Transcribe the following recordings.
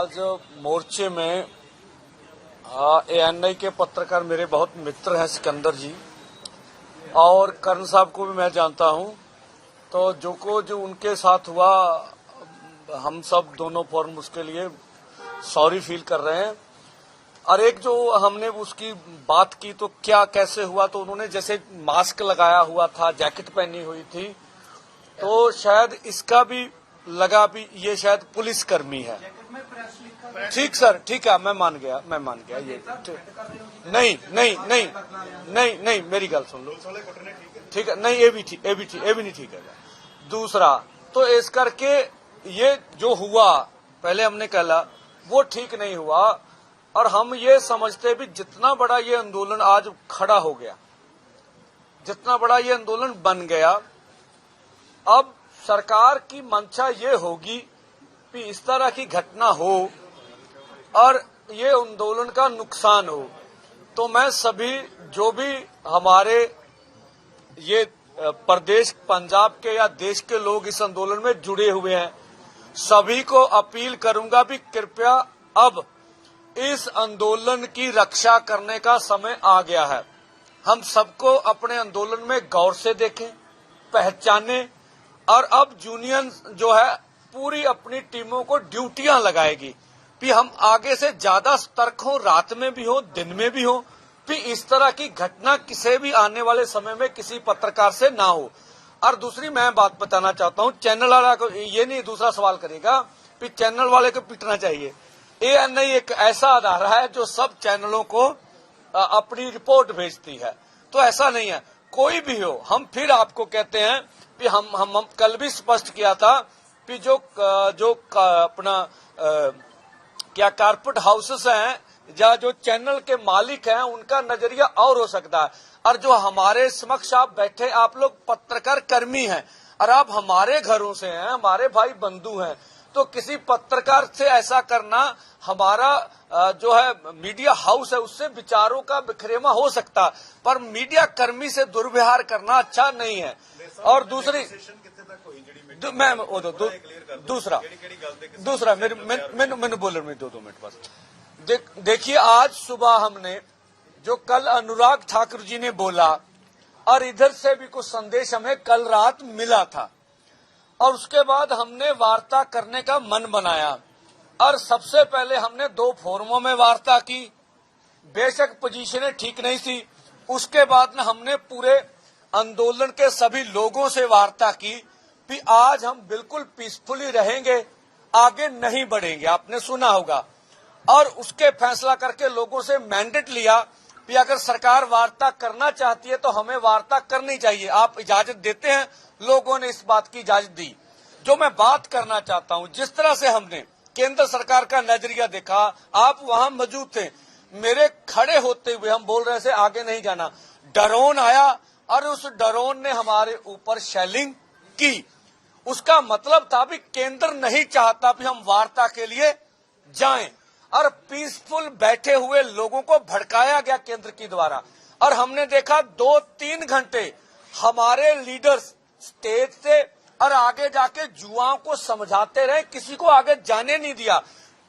आज मोर्चे में एएनआई के पत्रकार मेरे बहुत मित्र हैं, सिकंदर जी और कर्ण साहब को भी मैं जानता हूं। तो जो उनके साथ हुआ, हम सब दोनों फॉर्म उसके लिए सॉरी फील कर रहे हैं। और एक जो हमने उसकी बात की तो क्या कैसे हुआ, तो उन्होंने जैसे मास्क लगाया हुआ था, जैकेट पहनी हुई थी, तो शायद इसका भी लगा भी ये शायद पुलिसकर्मी है। ठीक सर, ठीक है, मैं मान गया ये नहीं, मेरी गल सुन लो। ठीक है, नहीं ये भी नहीं ठीक है। दूसरा तो इस करके ये जो हुआ, पहले हमने कहला वो ठीक नहीं हुआ। और हम ये समझते भी जितना बड़ा ये आंदोलन आज खड़ा हो गया, जितना बड़ा ये आंदोलन बन गया, अब सरकार की मंशा ये होगी कि इस तरह की घटना हो और ये आंदोलन का नुकसान हो। तो मैं सभी जो भी हमारे ये प्रदेश पंजाब के या देश के लोग इस आंदोलन में जुड़े हुए हैं, सभी को अपील करूंगा भी कृपया अब इस आंदोलन की रक्षा करने का समय आ गया है। हम सबको अपने आंदोलन में गौर से देखें, पहचानें। और अब यूनियन जो है पूरी अपनी टीमों को ड्यूटियां लगाएगी कि हम आगे से ज्यादा सतर्क हो, रात में भी हो, दिन में भी हो, कि इस तरह की घटना किसी भी आने वाले समय में किसी पत्रकार से ना हो। और दूसरी मैं बात बताना चाहता हूं, चैनल वाला को ये नहीं दूसरा सवाल करेगा कि चैनल वाले को पीटना चाहिए। एएनआई एक ऐसा अदारा है जो सब चैनलों को अपनी रिपोर्ट भेजती है, तो ऐसा नहीं है। कोई भी हो, हम फिर आपको कहते हैं कि हम कल भी स्पष्ट किया था कि जो अपना क्या कारपेट हाउसेस हैं या जो चैनल के मालिक हैं, उनका नजरिया और हो सकता है। और जो हमारे समक्ष आप बैठे, आप लोग पत्रकार कर्मी हैं और आप हमारे घरों से हैं, हमारे भाई बंधु हैं, तो किसी पत्रकार से ऐसा करना, हमारा जो है मीडिया हाउस है उससे विचारों का बिखरेवा हो सकता, पर मीडिया कर्मी से दुर्व्यवहार करना अच्छा नहीं है। और दूसरी मैं दूसरा मैंने बोलने में 2 मिनट बस। देखिए, आज सुबह हमने जो कल अनुराग ठाकुर जी ने बोला और इधर से भी कुछ संदेश हमें कल रात मिला था, और उसके बाद हमने वार्ता करने का मन बनाया। और सबसे पहले हमने 2 फोरमों में वार्ता की, बेशक पोजीशनें ठीक नहीं थी। उसके बाद में हमने पूरे आंदोलन के सभी लोगों से वार्ता की कि आज हम बिल्कुल पीसफुली रहेंगे, आगे नहीं बढ़ेंगे, आपने सुना होगा। और उसके फैसला करके लोगों से मैंडेट लिया कि अगर सरकार वार्ता करना चाहती है तो हमें वार्ता करनी चाहिए, आप इजाजत देते हैं। लोगों ने इस बात की इजाजत दी। जो मैं बात करना चाहता हूं, जिस तरह से हमने केंद्र सरकार का नजरिया देखा, आप वहां मौजूद थे, मेरे खड़े होते हुए हम बोल रहे थे आगे नहीं जाना। ड्रोन आया और उस ड्रोन ने हमारे ऊपर शेलिंग की। उसका मतलब था भी केंद्र नहीं चाहता कि हम वार्ता के लिए जाएं, और पीसफुल बैठे हुए लोगों को भड़काया गया केंद्र की द्वारा। और हमने देखा 2-3 घंटे हमारे लीडर्स स्टेज से और आगे जाके युवाओं को समझाते रहे, किसी को आगे जाने नहीं दिया।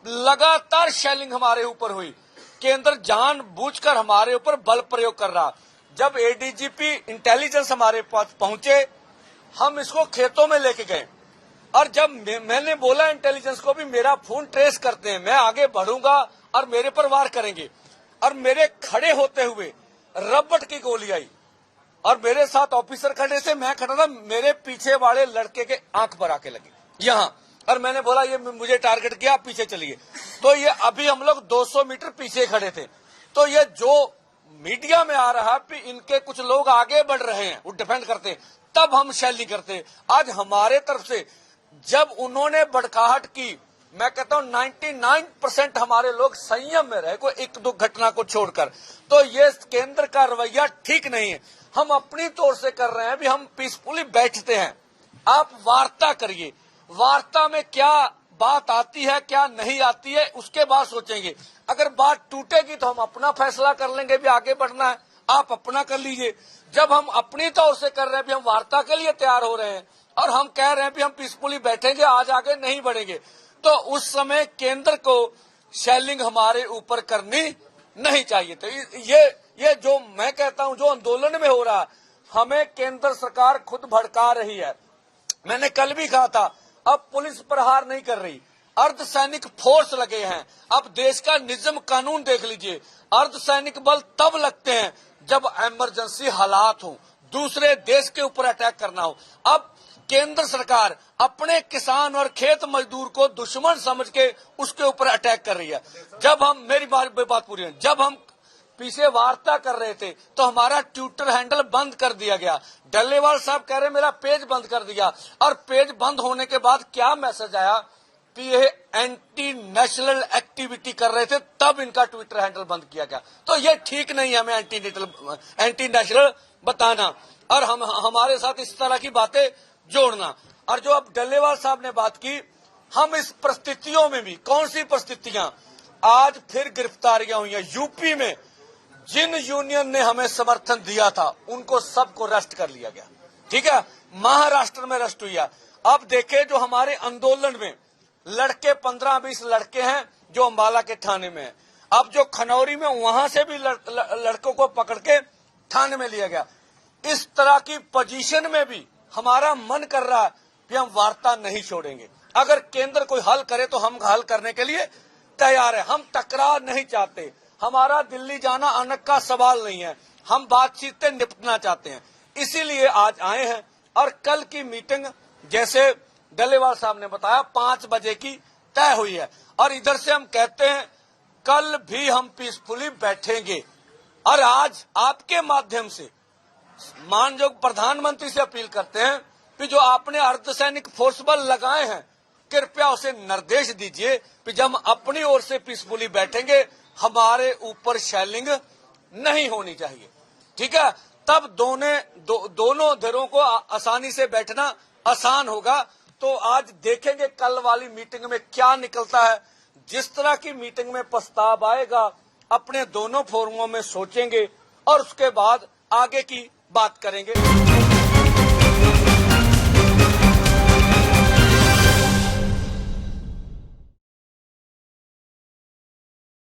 लगातार शेलिंग हमारे ऊपर हुई, केंद्र जानबूझकर हमारे ऊपर बल प्रयोग कर रहा। जब एडीजीपी इंटेलिजेंस हमारे पास पहुंचे, हम इसको खेतों में लेके गए, और जब मैंने बोला इंटेलिजेंस को भी मेरा फोन ट्रेस करते हैं, मैं आगे बढ़ूंगा और मेरे पर वार करेंगे, और मेरे खड़े होते हुए रबड़ की गोली आई और मेरे साथ ऑफिसर खड़े थे, मैं खड़ा था, मेरे पीछे वाले लड़के के आंख पर आके लगी यहाँ, और मैंने बोला ये मुझे टारगेट किया, आप पीछे चलिए। तो ये अभी हम लोग 200 मीटर पीछे खड़े थे। तो ये जो मीडिया में आ रहा कि इनके कुछ लोग आगे बढ़ रहे हैं, वो डिफेंड करते, तब हम शैली करते। आज हमारे तरफ से जब उन्होंने बड़काहट की, मैं कहता हूं 99% हमारे लोग संयम में रहे, कोई 1-2 घटना को छोड़कर। तो ये केंद्र का रवैया ठीक नहीं है। हम अपनी तौर से कर रहे हैं भी, हम पीसफुली बैठते हैं, आप वार्ता करिए, वार्ता में क्या बात आती है क्या नहीं आती है उसके बाद सोचेंगे। अगर बात टूटेगी तो हम अपना फैसला कर लेंगे भी आगे बढ़ना है, आप अपना कर लीजिए। जब हम अपनी तौर से कर रहे हैं भी, हम वार्ता के लिए तैयार हो रहे हैं और हम कह रहे हैं भी हम पीसफुली बैठेंगे, आज आगे नहीं बढ़ेंगे, तो उस समय केंद्र को शेलिंग हमारे ऊपर करनी नहीं चाहिए थी। ये जो मैं कहता हूं, जो आंदोलन में हो रहा, हमें केंद्र सरकार खुद भड़का रही है। मैंने कल भी कहा था, अब पुलिस प्रहार नहीं कर रही, अर्धसैनिक फोर्स लगे हैं। अब देश का निज़्म कानून देख लीजिए, अर्धसैनिक बल तब लगते हैं जब इमरजेंसी हालात हो, दूसरे देश के ऊपर अटैक करना हो। अब केंद्र सरकार अपने किसान और खेत मजदूर को दुश्मन समझ के उसके ऊपर अटैक कर रही है। जब हम, मेरी बात पूरी है, जब हम पीछे वार्ता कर रहे थे तो हमारा ट्विटर हैंडल बंद कर दिया गया। डल्लेवाल साहब कह रहे मेरा पेज बंद कर दिया, और पेज बंद होने के बाद क्या मैसेज आया कि ये एंटी नेशनल एक्टिविटी कर रहे थे, तब इनका ट्विटर हैंडल बंद किया गया। तो ये ठीक नहीं है हमें एंटी नेशनल बताना और हमारे साथ इस तरह की बातें जोड़ना। और जो अब डल्लेवाल साहब ने बात की, हम इस परिस्थितियों में भी, कौन सी परिस्थितियां, आज फिर गिरफ्तारियां हुई हैं यूपी में। जिन यूनियन ने हमें समर्थन दिया था उनको सबको अरेस्ट कर लिया गया, ठीक है। महाराष्ट्र में अरेस्ट हुई है। अब देखे जो हमारे आंदोलन में लड़के 15-20 लड़के हैं जो अंबाला के थाने में है। अब जो खनौरी में, वहां से भी लड़कों को पकड़ के थाने में लिया गया। इस तरह की पोजीशन में भी हमारा मन कर रहा है कि हम वार्ता नहीं छोड़ेंगे। अगर केंद्र कोई हल करे तो हम हल करने के लिए तैयार है। हम टकराव नहीं चाहते, हमारा दिल्ली जाना अनक का सवाल नहीं है, हम बातचीत से निपटना चाहते हैं, इसीलिए आज आए हैं। और कल की मीटिंग, जैसे डल्लेवाल साहब ने बताया, 5 बजे की तय हुई है। और इधर से हम कहते हैं कल भी हम पीसफुली बैठेंगे। और आज आपके माध्यम से माननीय प्रधानमंत्री से अपील करते हैं कि जो आपने अर्धसैनिक फोर्स बल लगाए हैं, कृपया उसे निर्देश दीजिए कि जब हम अपनी ओर से पीसफुली बैठेंगे, हमारे ऊपर शेलिंग नहीं होनी चाहिए, ठीक है। तब दोनों धिरों को आसानी से बैठना आसान होगा। तो आज देखेंगे कल वाली मीटिंग में क्या निकलता है। जिस तरह की मीटिंग में प्रस्ताव आएगा, अपने दोनों फोरमों में सोचेंगे और उसके बाद आगे की बात करेंगे।